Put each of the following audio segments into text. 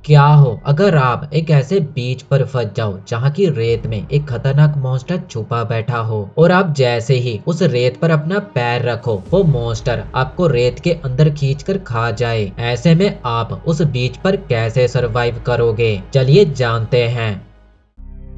क्या हो अगर आप एक ऐसे बीच पर फंस जाओ जहाँ की रेत में एक खतरनाक मॉन्स्टर छुपा बैठा हो और आप जैसे ही उस रेत पर अपना पैर रखो वो मॉन्स्टर आपको रेत के अंदर खींचकर खा जाए। ऐसे में आप उस बीच पर कैसे सरवाइव करोगे, चलिए जानते हैं।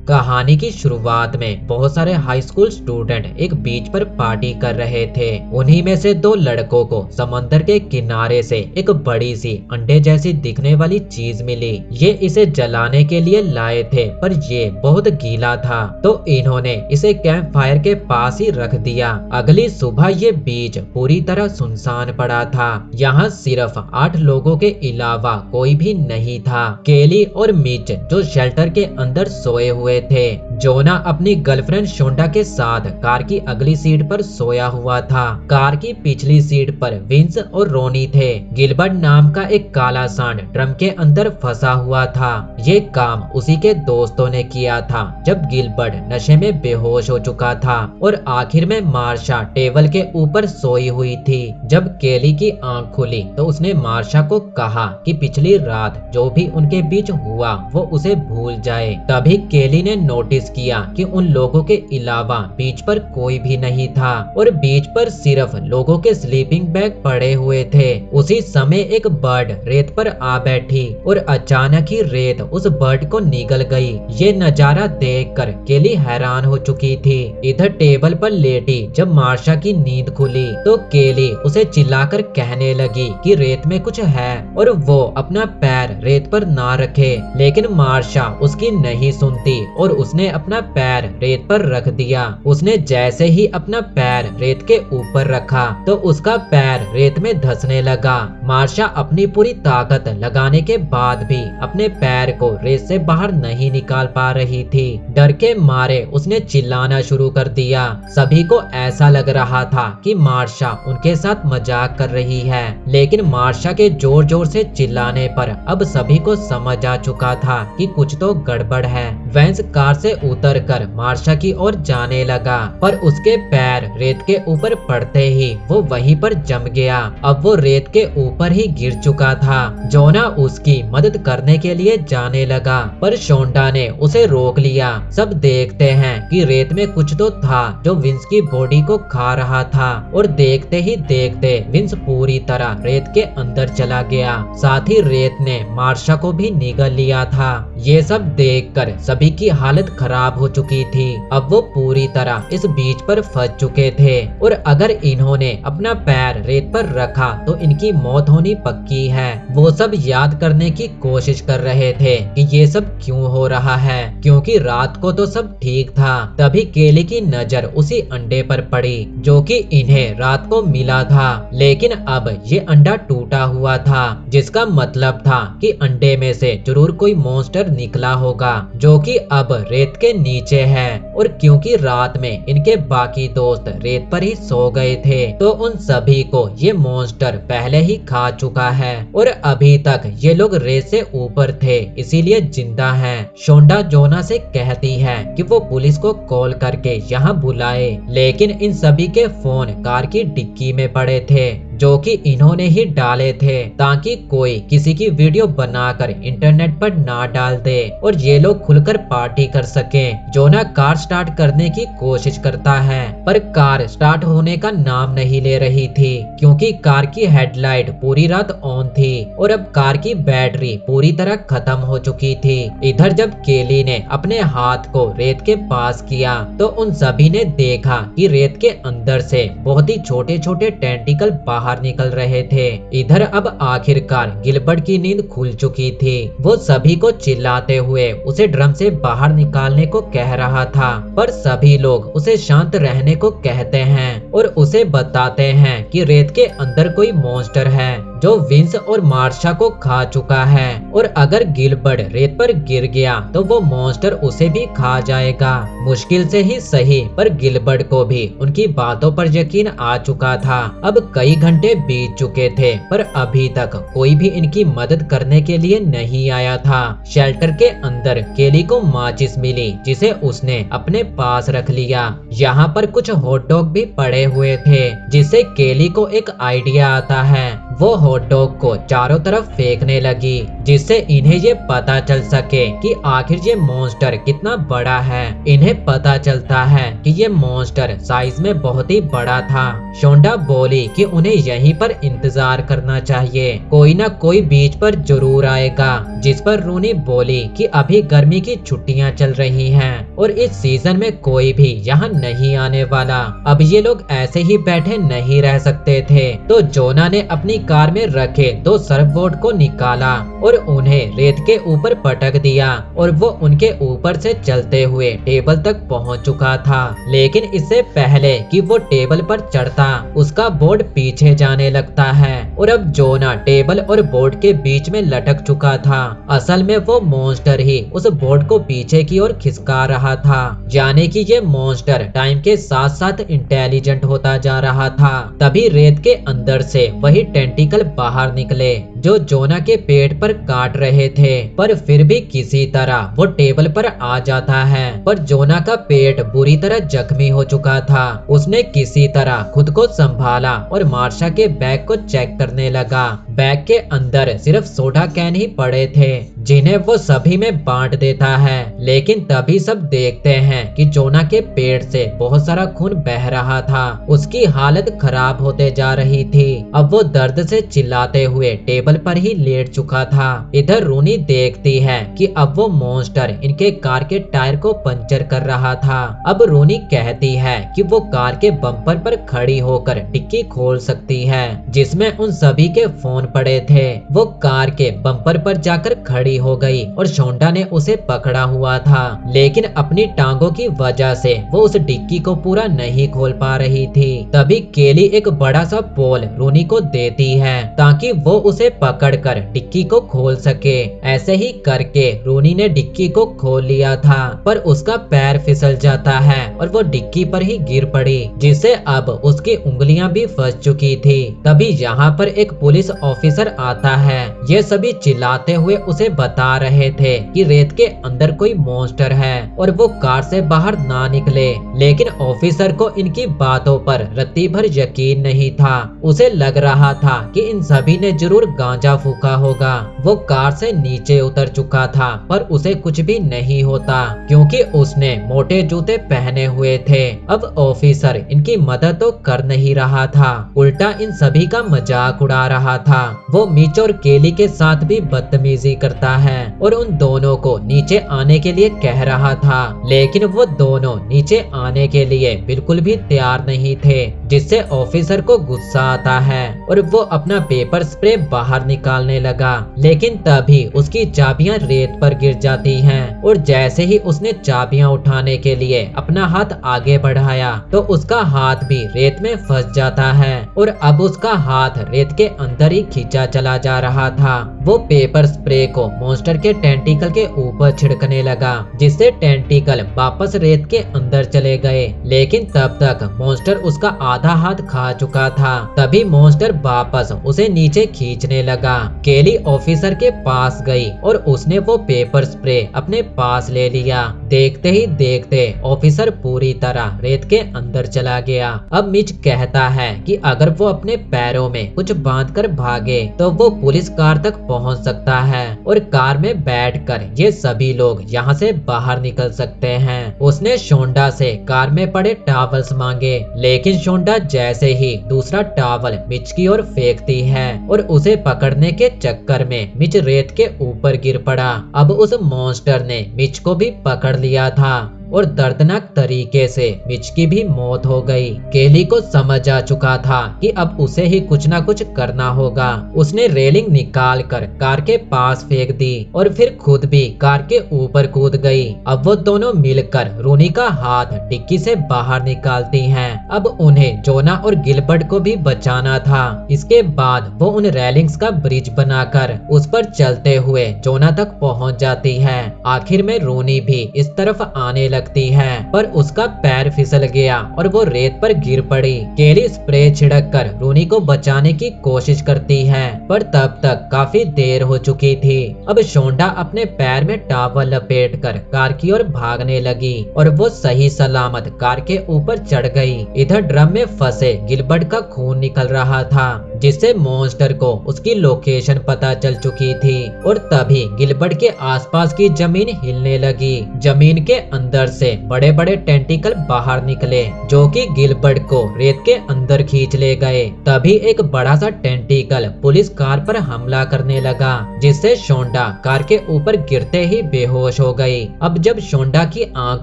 कहानी की शुरुआत में बहुत सारे हाई स्कूल स्टूडेंट एक बीच पर पार्टी कर रहे थे। उन्हीं में से दो लड़कों को समंदर के किनारे से एक बड़ी सी अंडे जैसी दिखने वाली चीज मिली। ये इसे जलाने के लिए लाए थे पर ये बहुत गीला था तो इन्होंने इसे कैंप फायर के पास ही रख दिया। अगली सुबह ये बीच पूरी तरह सुनसान पड़ा था। यहाँ सिर्फ 8 लोगों के अलावा कोई भी नहीं था। केली और मिच जो शेल्टर के अंदर सोए हुए थे। जोना अपनी गर्लफ्रेंड शोंडा के साथ कार की अगली सीट पर सोया हुआ था। कार की पिछली सीट पर विंस और रोनी थे। गिलबर्ट नाम का एक काला सांड ड्रम के अंदर फंसा हुआ था। ये काम उसी के दोस्तों ने किया था जब गिलबर्ट नशे में बेहोश हो चुका था और आखिर में मार्शा टेबल के ऊपर सोई हुई थी। जब केली की आंख खुली तो उसने मार्शा को कहा कि पिछली रात जो भी उनके बीच हुआ वो उसे भूल जाए। तभी केली ने नोटिस किया कि उन लोगों के अलावा बीच पर कोई भी नहीं था और बीच पर सिर्फ लोगों के स्लीपिंग बैग पड़े हुए थे। उसी समय एक बर्ड रेत पर आ बैठी और अचानक ही रेत उस बर्ड को निगल गई। ये नजारा देखकर केली हैरान हो चुकी थी। इधर टेबल पर लेटी जब मार्शा की नींद खुली तो केली उसे चिल्लाकर कहने लगी कि रेत में कुछ है और वो अपना पैर रेत पर ना रखे, लेकिन मार्शा उसकी नहीं सुनती और उसने अपना पैर रेत पर रख दिया। उसने जैसे ही अपना पैर रेत के ऊपर रखा तो उसका पैर रेत में धंसने लगा। मार्शा अपनी पूरी ताकत लगाने के बाद भी अपने पैर को रेत से बाहर नहीं निकाल पा रही थी। डर के मारे उसने चिल्लाना शुरू कर दिया। सभी को ऐसा लग रहा था कि मार्शा उनके साथ मजाक कर रही है, लेकिन मार्शा के जोर जोर से चिल्लाने पर अब सभी को समझ आ चुका था कि कुछ तो गड़बड़ है। वेंस कार से उतरकर मार्शा की ओर जाने लगा पर उसके पैर रेत के ऊपर पड़ते ही वो वहीं पर जम गया। अब वो रेत के ऊपर ही गिर चुका था। जोना उसकी मदद करने के लिए जाने लगा पर शोंडा ने उसे रोक लिया। सब देखते हैं कि रेत में कुछ तो था जो विंस की बॉडी को खा रहा था और देखते ही देखते विंस पूरी तरह रेत के अंदर चला गया। साथ ही रेत ने मार्शा को भी निगल लिया था। ये सब देखकर सभी की हालत खराब हो चुकी थी। अब वो पूरी तरह इस बीच पर फंस चुके थे और अगर इन्होंने अपना पैर रेत पर रखा तो इनकी मौत होनी पक्की है। वो सब याद करने की कोशिश कर रहे थे कि ये सब क्यों हो रहा है, क्योंकि रात को तो सब ठीक था। तभी केली की नजर उसी अंडे पर पड़ी जो कि इन्हें रात को मिला था, लेकिन अब ये अंडा टूटा हुआ था जिसका मतलब था कि अंडे में से जरूर कोई मॉन्स्टर निकला होगा जो कि अब रेत के नीचे है। और क्योंकि रात में इनके बाकी दोस्त रेत पर ही सो गए थे तो उन सभी को ये मॉन्स्टर पहले ही खा चुका है और अभी तक ये लोग रेत से ऊपर थे इसीलिए जिंदा हैं। शोंडा जोना से कहती है कि वो पुलिस को कॉल करके यहाँ बुलाए, लेकिन इन सभी के फोन कार की डिक्की में पड़े थे जो कि इन्होंने ही डाले थे ताकि कोई किसी की वीडियो बनाकर इंटरनेट पर ना डाल दे और ये लोग खुलकर पार्टी कर सके। जोना कार स्टार्ट करने की कोशिश करता है पर कार स्टार्ट होने का नाम नहीं ले रही थी क्योंकि कार की हेडलाइट पूरी रात ऑन थी और अब कार की बैटरी पूरी तरह खत्म हो चुकी थी। इधर जब केली ने अपने हाथ को रेत के पास किया तो उन सभी ने देखा कि रेत के अंदर से बहुत ही छोटे छोटे टेंटिकल बाहर निकल रहे थे। इधर अब आखिरकार गिलबर्ट की नींद खुल चुकी थी। वो सभी को चिल्लाते हुए उसे ड्रम से बाहर निकालने को कह रहा था पर सभी लोग उसे शांत रहने को कहते हैं और उसे बताते हैं कि रेत के अंदर कोई मॉन्स्टर है जो विंस और मार्शा को खा चुका है और अगर गिलबर्ट रेत पर गिर गया तो वो मॉन्स्टर उसे भी खा जाएगा। मुश्किल से ही सही पर गिलबर्ट को भी उनकी बातों पर यकीन आ चुका था। अब कई घंटे बीत चुके थे पर अभी तक कोई भी इनकी मदद करने के लिए नहीं आया था। शेल्टर के अंदर केली को माचिस मिली जिसे उसने अपने पास रख लिया। यहाँ पर कुछ हॉट डॉग भी पड़े हुए थे जिससे केली को एक आइडिया आता है। वो हॉट डॉग को चारों तरफ फेंकने लगी, जिससे इन्हें ये पता चल सके कि आखिर ये मॉन्स्टर कितना बड़ा है। इन्हें पता चलता है कि ये मॉन्स्टर साइज में बहुत ही बड़ा था। शोंडा बोली कि उन्हें यहीं पर इंतजार करना चाहिए, कोई ना कोई बीच पर जरूर आएगा। जिस पर रूनी बोली कि अभी गर्मी की छुट्टियां चल रही हैं और इस सीजन में कोई भी यहाँ नहीं आने वाला। अब ये लोग ऐसे ही बैठे नहीं रह सकते थे, तो जोना ने अपनी कार में रखे 2 सर्फबोर्ड को निकाला और उन्हें रेत के ऊपर पटक दिया और वो उनके ऊपर से चलते हुए टेबल तक पहुंच चुका था। लेकिन इससे पहले कि वो टेबल पर चढ़ता, उसका बोर्ड पीछे जाने लगता है और अब जोना टेबल और बोर्ड के बीच में लटक चुका था। असल में वो मॉन्स्टर ही उस बोर्ड को पीछे की ओर खिसका रहा था, यानी कि ये मॉन्स्टर टाइम के साथ साथ इंटेलिजेंट होता जा रहा था। तभी रेत के अंदर से वही टेंटिकल बाहर निकले जो जोना के पेट पर काट रहे थे, पर फिर भी किसी तरह वो टेबल पर आ जाता है। पर जोना का पेट बुरी तरह जख्मी हो चुका था। उसने किसी तरह खुद को संभाला और मार्शा के बैग को चेक करने लगा। बैग के अंदर सिर्फ सोडा कैन ही पड़े थे, जिन्हें वो सभी में बांट देता है। लेकिन तभी सब देखते हैं कि जोना के पेट से बहुत सारा खून बह रहा था। उसकी हालत खराब होते जा रही थी। अब वो दर्द से चिल्लाते हुए टेबल पर ही लेट चुका था। इधर रूनी देखती है कि अब वो मॉन्स्टर इनके कार के टायर को पंचर कर रहा था। अब रूनी कहती है कि वो कार के बम्पर पर खड़ी होकर डिक्की खोल सकती है, जिसमें उन सभी के फोन पड़े थे। वो कार के बम्पर पर जाकर खड़ी हो गई और शोंडा ने उसे पकड़ा हुआ था, लेकिन अपनी टांगों की वजह से वो उस डिक्की को पूरा नहीं खोल पा रही थी। तभी केली एक बड़ा सा पोल रूनी को देती है ताकि वो उसे पकड़कर डिक्की को खोल सके। ऐसे ही करके रूनी ने डिक्की को खोल लिया था, पर उसका पैर फिसल जाता है और वो डिक्की पर ही गिर पड़ी, जिससे अब उसकी उंगलियां भी फंस चुकी थी। तभी यहाँ पर एक पुलिस ऑफिसर आता है। ये सभी चिल्लाते हुए उसे बता रहे थे कि रेत के अंदर कोई मॉन्स्टर है और वो कार से बाहर ना निकले। लेकिन ऑफिसर को इनकी बातों पर रत्ती भर यकीन नहीं था। उसे लग रहा था कि इन सभी ने जरूर गांजा फूका होगा। वो कार से नीचे उतर चुका था, पर उसे कुछ भी नहीं होता क्योंकि उसने मोटे जूते पहने हुए थे। अब ऑफिसर इनकी मदद तो कर नहीं रहा था, उल्टा इन सभी का मजाक उड़ा रहा था। वो मिच और केली के साथ भी बदतमीजी करता है और उन दोनों को नीचे आने के लिए कह रहा था, लेकिन वो दोनों नीचे आने के लिए बिल्कुल भी तैयार नहीं थे, जिससे ऑफिसर को गुस्सा आता है और वो अपना पेपर स्प्रे बाहर निकालने लगा। लेकिन तभी उसकी चाबियां रेत पर गिर जाती हैं और जैसे ही उसने चाबियां उठाने के लिए अपना हाथ आगे बढ़ाया तो उसका हाथ भी रेत में फंस जाता है और अब उसका हाथ रेत के अंदर ही खींचा चला जा रहा था। वो पेपर स्प्रे को मॉन्स्टर के टेंटिकल के ऊपर छिड़कने लगा, जिससे टेंटिकल वापस रेत के अंदर चले गए। लेकिन तब तक मॉन्स्टर उसका आधा हाथ खा चुका था। तभी मॉन्स्टर वापस उसे नीचे खींचने लगा। केली ऑफिसर के पास गई और उसने वो पेपर स्प्रे अपने पास ले लिया। देखते ही देखते ऑफिसर पूरी तरह रेत के अंदर चला गया। अब मिच कहता है कि अगर वो अपने पैरों में कुछ बांधकर भागे तो वो पुलिस कार तक पहुंच सकता है और कार में बैठकर ये सभी लोग यहाँ से बाहर निकल सकते हैं। उसने शोंडा से कार में पड़े टॉवल्स मांगे, लेकिन शोंडा जैसे ही दूसरा टॉवल मिच की ओर फेंकती है और उसे पकड़ने के चक्कर में मिच रेत के ऊपर गिर पड़ा। अब उस मॉन्स्टर ने मिच को भी पकड़ लिया था और दर्दनाक तरीके से मिच की भी मौत हो गई। केली को समझ आ चुका था कि अब उसे ही कुछ ना कुछ करना होगा। उसने रेलिंग निकाल कर कार के पास फेंक दी और फिर खुद भी कार के ऊपर कूद गई। अब वो दोनों मिलकर रूनी का हाथ डिक्की से बाहर निकालती हैं। अब उन्हें जोना और गिलबर्ट को भी बचाना था। इसके बाद वो उन रेलिंग्स का ब्रिज बनाकर उस पर चलते हुए जोना तक पहुंच जाती है। आखिर में रूनी भी इस तरफ आने लगती है, पर उसका पैर फिसल गया और वो रेत पर गिर पड़ी। केली स्प्रे छिड़क कर रूनी को बचाने की कोशिश करती है, पर तब तक काफी देर हो चुकी थी। अब शोंडा अपने पैर में टॉवल लपेटकर कार की ओर भागने लगी और वो सही सलामत कार के ऊपर चढ़ गई। इधर ड्रम में फंसे गिलबर्ट का खून निकल रहा था, जिससे मॉन्स्टर को उसकी लोकेशन पता चल चुकी थी। और तभी गिलबर्ट के आसपास की जमीन हिलने लगी। जमीन के अंदर से बड़े बड़े टेंटिकल बाहर निकले, जो कि गिलबर्ट को रेत के अंदर खींच ले गए। तभी एक बड़ा सा टेंटिकल पुलिस कार पर हमला करने लगा, जिससे शोंडा कार के ऊपर गिरते ही बेहोश हो गई। अब जब शोंडा की आंख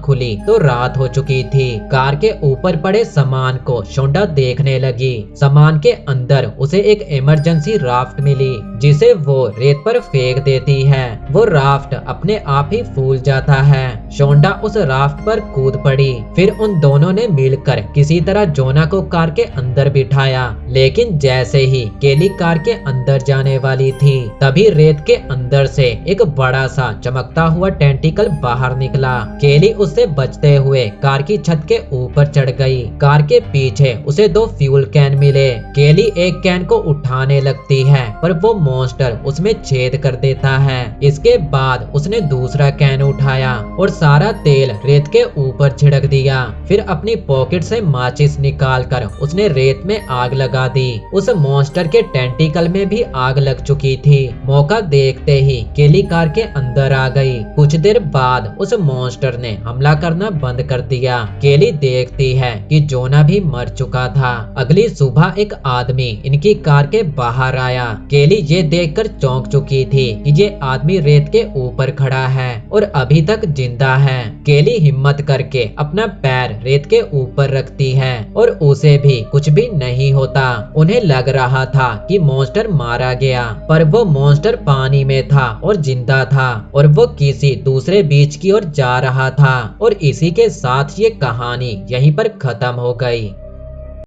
खुली तो रात हो चुकी थी। कार के ऊपर पड़े सामान को शोंडा देखने लगी। सामान के अंदर उसे एक इमरजेंसी राफ्ट मिली, जिसे वो रेत पर फेंक देती है। वो राफ्ट अपने आप ही फूल जाता है। शोंडा उस राफ्ट पर कूद पड़ी। फिर उन दोनों ने मिलकर किसी तरह जोना को कार के अंदर बिठाया, लेकिन जैसे ही केली कार के अंदर जाने वाली थी, तभी रेत के अंदर से एक बड़ा सा चमकता हुआ टेंटिकल बाहर निकला। केली उससे बचते हुए कार की छत के ऊपर चढ़ गई। कार के पीछे उसे 2 फ्यूल कैन मिले। केली एक कैन को उठाने लगती है, पर वो मॉन्स्टर उसमें छेद कर देता है। इसके बाद उसने दूसरा कैन उठाया और सारा तेल रेत के ऊपर छिड़क दिया। फिर अपनी पॉकेट से माचिस निकालकर उसने रेत में आग लगा दी। उस मॉन्स्टर के टेंटिकल में भी आग लग चुकी थी। मौका देखते ही केली कार के अंदर आ गई। कुछ देर बाद उस मॉन्स्टर ने हमला करना बंद कर दिया। केली देखती है कि जोना भी मर चुका था। अगली सुबह एक आदमी इनकी कार के बाहर आया। केली ये देखकर चौंक चुकी थी कि ये आदमी रेत के ऊपर खड़ा है और अभी तक जिंदा है। केली हिम्मत करके अपना पैर रेत के ऊपर रखती है और उसे भी कुछ भी नहीं होता। उन्हें लग रहा था कि मॉन्स्टर मारा गया, पर वो मॉन्स्टर पानी में था और जिंदा था और वो किसी दूसरे बीच की ओर जा रहा था। और इसी के साथ ये कहानी यहीं पर खत्म हो गई।